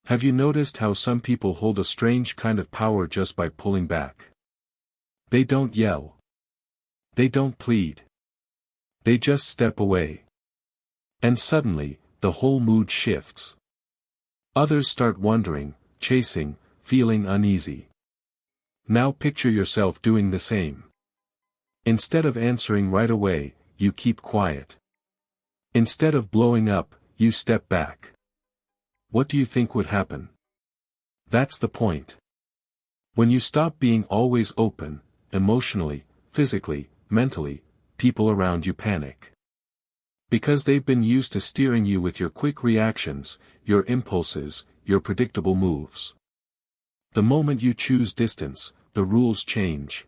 Have you noticed how some people hold a strange kind of power just by pulling back? They don't yell. They don't plead. They just step away. And suddenly, the whole mood shifts. Others start wondering, chasing, feeling uneasy. Now picture yourself doing the same. Instead of answering right away, you keep quiet. Instead of blowing up, you step back. What do you think would happen? That's the point. When you stop being always open, emotionally, physically, mentally, people around you panic. Because they've been used to steering you with your quick reactions, your impulses, your predictable moves. The moment you choose distance, the rules change.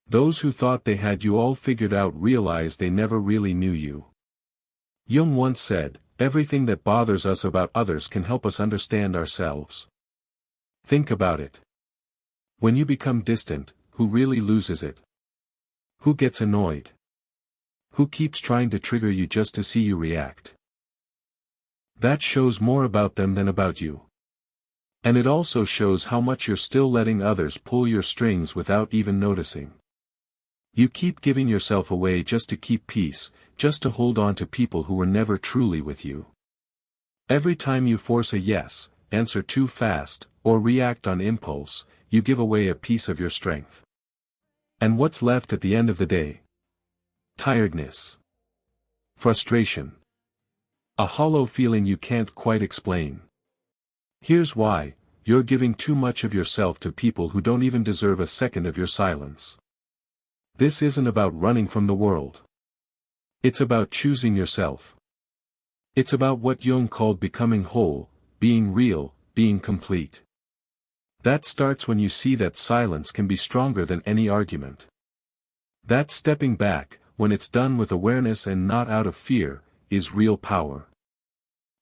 Those who thought they had you all figured out realize they never really knew you. Jung once said, "Everything that bothers us about others can help us understand ourselves." Think about it. When you become distant, who really loses it? Who gets annoyed? Who keeps trying to trigger you just to see you react? That shows more about them than about you. And it also shows how much you're still letting others pull your strings without even noticing. You keep giving yourself away just to keep peace, just to hold on to people who were never truly with you. Every time you force a yes, answer too fast, or react on impulse, you give away a piece of your strength. And what's left at the end of the day? Tiredness. Frustration. A hollow feeling you can't quite explain. Here's why: you're giving too much of yourself to people who don't even deserve a second of your silence. This isn't about running from the world. It's about choosing yourself. It's about what Jung called becoming whole, being real, being complete. That starts when you see that silence can be stronger than any argument. That stepping back, when it's done with awareness and not out of fear, is real power.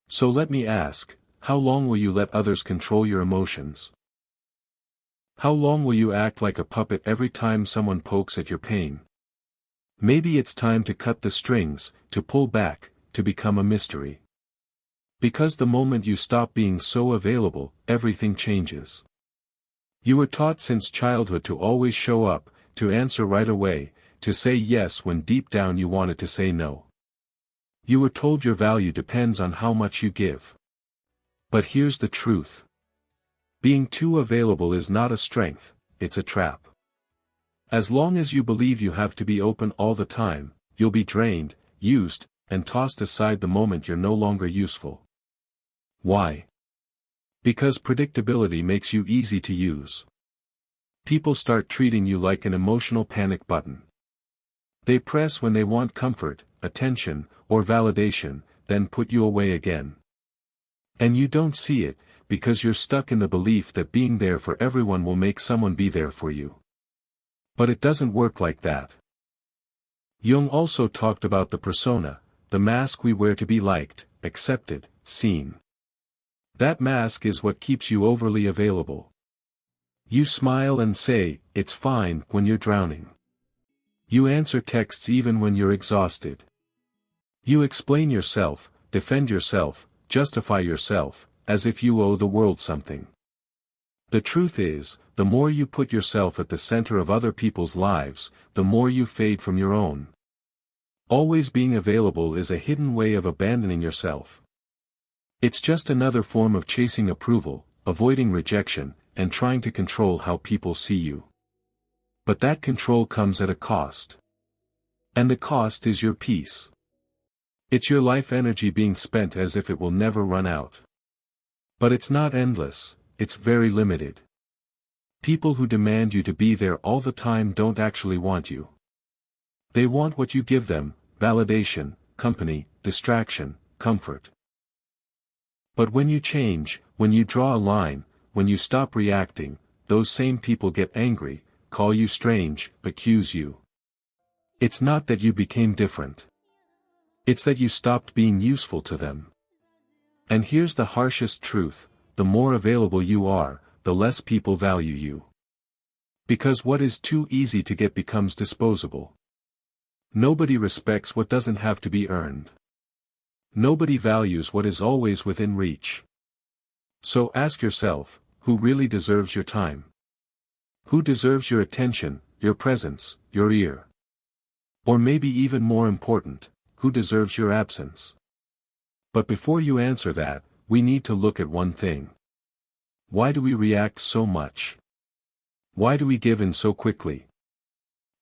So let me ask, how long will you let others control your emotions? How long will you act like a puppet every time someone pokes at your pain? Maybe it's time to cut the strings, to pull back, to become a mystery. Because the moment you stop being so available, everything changes. You were taught since childhood to always show up, to answer right away, to say yes when deep down you wanted to say no. You were told your value depends on how much you give. But here's the truth. Being too available is not a strength, it's a trap. As long as you believe you have to be open all the time, you'll be drained, used, and tossed aside the moment you're no longer useful. Why? Because predictability makes you easy to use. People start treating you like an emotional panic button. They press when they want comfort, attention, or validation, then put you away again. And you don't see it, because you're stuck in the belief that being there for everyone will make someone be there for you. But it doesn't work like that. Jung also talked about the persona, the mask we wear to be liked, accepted, seen. That mask is what keeps you overly available. You smile and say, "It's fine," when you're drowning. You answer texts even when you're exhausted. You explain yourself, defend yourself, justify yourself, as if you owe the world something. The truth is, the more you put yourself at the center of other people's lives, the more you fade from your own. Always being available is a hidden way of abandoning yourself. It's just another form of chasing approval, avoiding rejection, and trying to control how people see you. But that control comes at a cost. And the cost is your peace. It's your life energy being spent as if it will never run out. But it's not endless, it's very limited. People who demand you to be there all the time don't actually want you. They want what you give them: validation, company, distraction, comfort. But when you change, when you draw a line, when you stop reacting, those same people get angry, call you strange, accuse you. It's not that you became different. It's that you stopped being useful to them. And here's the harshest truth: the more available you are, the less people value you. Because what is too easy to get becomes disposable. Nobody respects what doesn't have to be earned. Nobody values what is always within reach. So ask yourself, who really deserves your time? Who deserves your attention, your presence, your ear? Or maybe even more important, who deserves your absence? But before you answer that, we need to look at one thing. Why do we react so much? Why do we give in so quickly?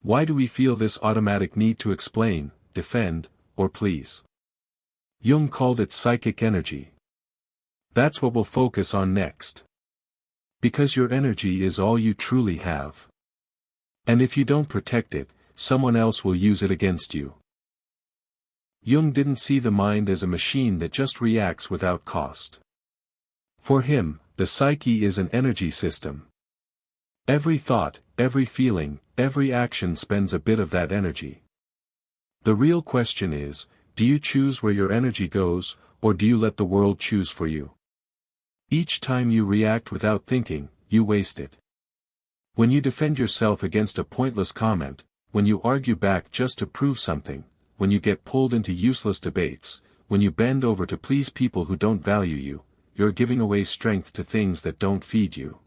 Why do we feel this automatic need to explain, defend, or please? Jung called it psychic energy. That's what we'll focus on next. Because your energy is all you truly have. And if you don't protect it, someone else will use it against you. Jung didn't see the mind as a machine that just reacts without cost. For him, the psyche is an energy system. Every thought, every feeling, every action spends a bit of that energy. The real question is, do you choose where your energy goes, or do you let the world choose for you? Each time you react without thinking, you waste it. When you defend yourself against a pointless comment, when you argue back just to prove something, when you get pulled into useless debates, when you bend over to please people who don't value you, you're giving away strength to things that don't feed you.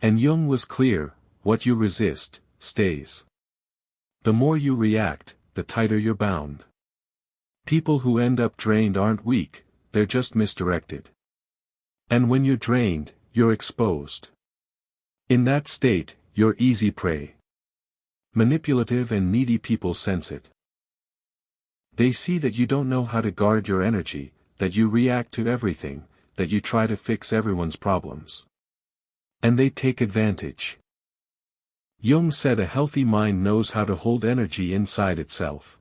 And Jung was clear, what you resist, stays. The more you react, the tighter you're bound. People who end up drained aren't weak, they're just misdirected. And when you're drained, you're exposed. In that state, you're easy prey. Manipulative and needy people sense it. They see that you don't know how to guard your energy, that you react to everything, that you try to fix everyone's problems. And they take advantage. Jung said a healthy mind knows how to hold energy inside itself.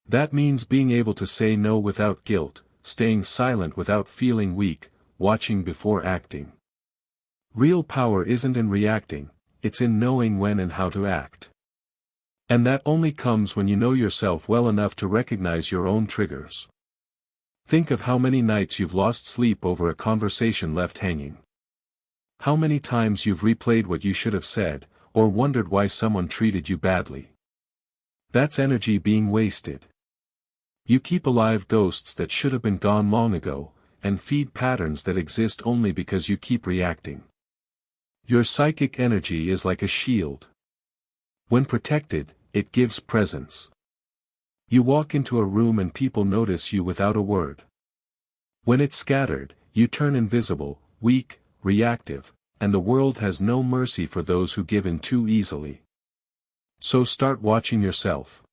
That means being able to say no without guilt, staying silent without feeling weak, watching before acting. Real power isn't in reacting, it's in knowing when and how to act. And that only comes when you know yourself well enough to recognize your own triggers. Think of how many nights you've lost sleep over a conversation left hanging. How many times you've replayed what you should have said, or wondered why someone treated you badly. That's energy being wasted. You keep alive ghosts that should have been gone long ago, and feed patterns that exist only because you keep reacting. Your psychic energy is like a shield. When protected, it gives presence. You walk into a room and people notice you without a word. When it's scattered, you turn invisible, weak, reactive, and the world has no mercy for those who give in too easily. So start watching yourself.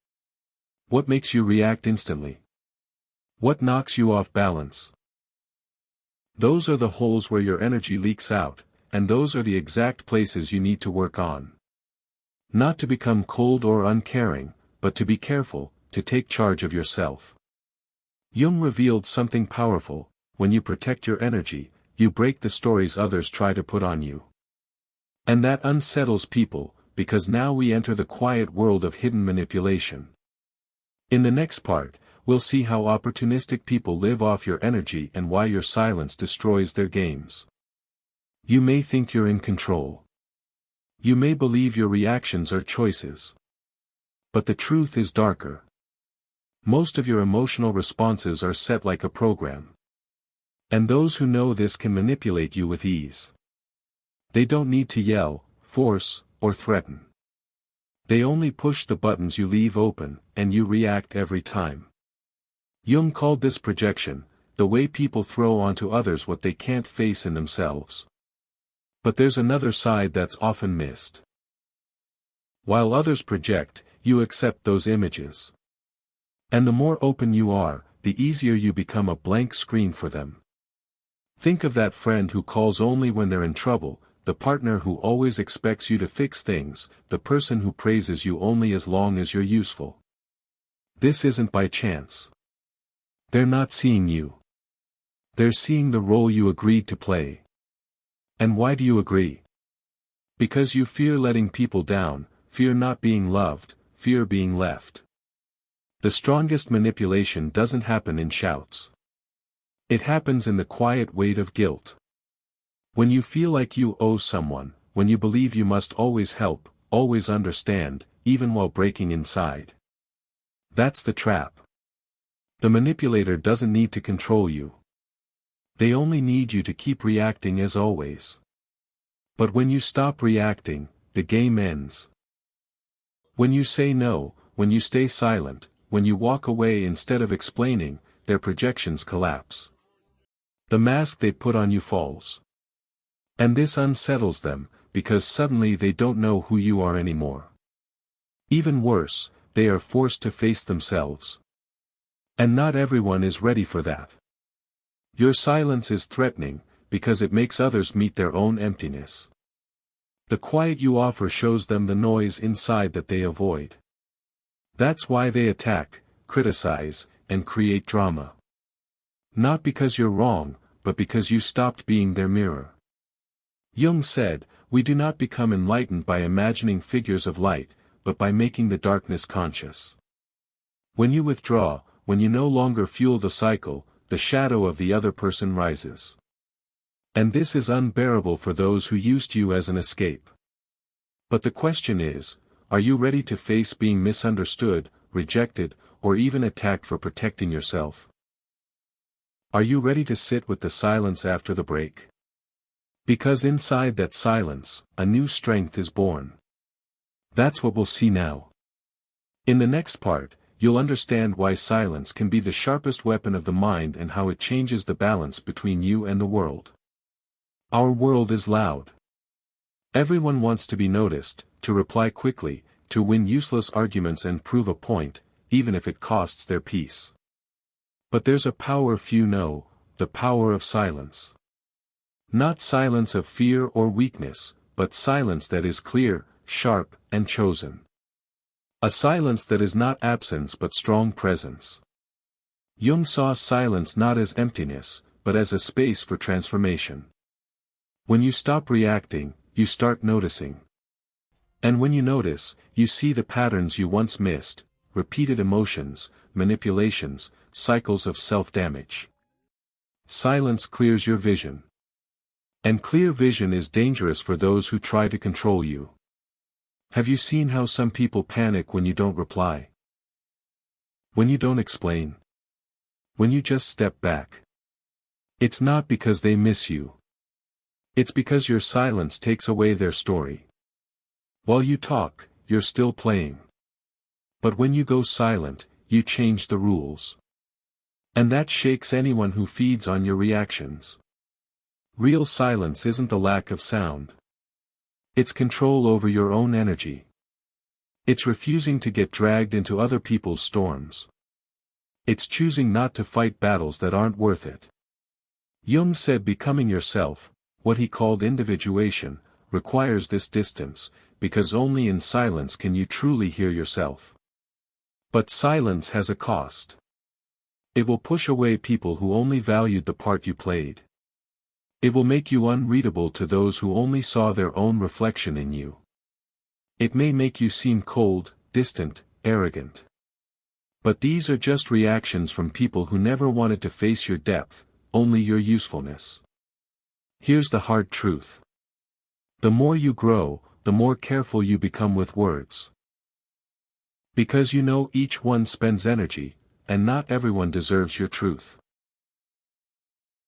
What makes you react instantly? What knocks you off balance? Those are the holes where your energy leaks out, and those are the exact places you need to work on. Not to become cold or uncaring, but to be careful, to take charge of yourself. Jung revealed something powerful: when you protect your energy, you break the stories others try to put on you. And that unsettles people, because now we enter the quiet world of hidden manipulation. In the next part, we'll see how opportunistic people live off your energy and why your silence destroys their games. You may think you're in control. You may believe your reactions are choices. But the truth is darker. Most of your emotional responses are set like a program. And those who know this can manipulate you with ease. They don't need to yell, force, or threaten. They only push the buttons you leave open, and you react every time. Jung called this projection, the way people throw onto others what they can't face in themselves. But there's another side that's often missed. While others project, you accept those images. And the more open you are, the easier you become a blank screen for them. Think of that friend who calls only when they're in trouble, the partner who always expects you to fix things, the person who praises you only as long as you're useful. This isn't by chance. They're not seeing you. They're seeing the role you agreed to play. And why do you agree? Because you fear letting people down, fear not being loved, fear being left. The strongest manipulation doesn't happen in shouts. It happens in the quiet weight of guilt. When you feel like you owe someone, when you believe you must always help, always understand, even while breaking inside. That's the trap. The manipulator doesn't need to control you. They only need you to keep reacting as always. But when you stop reacting, the game ends. When you say no, when you stay silent, when you walk away instead of explaining, their projections collapse. The mask they put on you falls. And this unsettles them, because suddenly they don't know who you are anymore. Even worse, they are forced to face themselves. And not everyone is ready for that. Your silence is threatening, because it makes others meet their own emptiness. The quiet you offer shows them the noise inside that they avoid. That's why they attack, criticize, and create drama. Not because you're wrong, but because you stopped being their mirror. Jung said, "We do not become enlightened by imagining figures of light, but by making the darkness conscious." When you withdraw, when you no longer fuel the cycle, the shadow of the other person rises. And this is unbearable for those who used you as an escape. But the question is, are you ready to face being misunderstood, rejected, or even attacked for protecting yourself? Are you ready to sit with the silence after the break? Because inside that silence, a new strength is born. That's what we'll see now. In the next part, you'll understand why silence can be the sharpest weapon of the mind and how it changes the balance between you and the world. Our world is loud. Everyone wants to be noticed, to reply quickly, to win useless arguments and prove a point, even if it costs their peace. But there's a power few know, the power of silence. Not silence of fear or weakness, but silence that is clear, sharp, and chosen. A silence that is not absence but strong presence. Jung saw silence not as emptiness, but as a space for transformation. When you stop reacting, you start noticing. And when you notice, you see the patterns you once missed, repeated emotions, manipulations, cycles of self-damage. Silence clears your vision. And clear vision is dangerous for those who try to control you. Have you seen how some people panic when you don't reply? When you don't explain? When you just step back? It's not because they miss you. It's because your silence takes away their story. While you talk, you're still playing. But when you go silent, you change the rules. And that shakes anyone who feeds on your reactions. Real silence isn't the lack of sound. It's control over your own energy. It's refusing to get dragged into other people's storms. It's choosing not to fight battles that aren't worth it. Jung said becoming yourself, what he called individuation, requires this distance, because only in silence can you truly hear yourself. But silence has a cost. It will push away people who only valued the part you played. It will make you unreadable to those who only saw their own reflection in you. It may make you seem cold, distant, arrogant. But these are just reactions from people who never wanted to face your depth, only your usefulness. Here's the hard truth. The more you grow, the more careful you become with words. Because you know each one spends energy, and not everyone deserves your truth.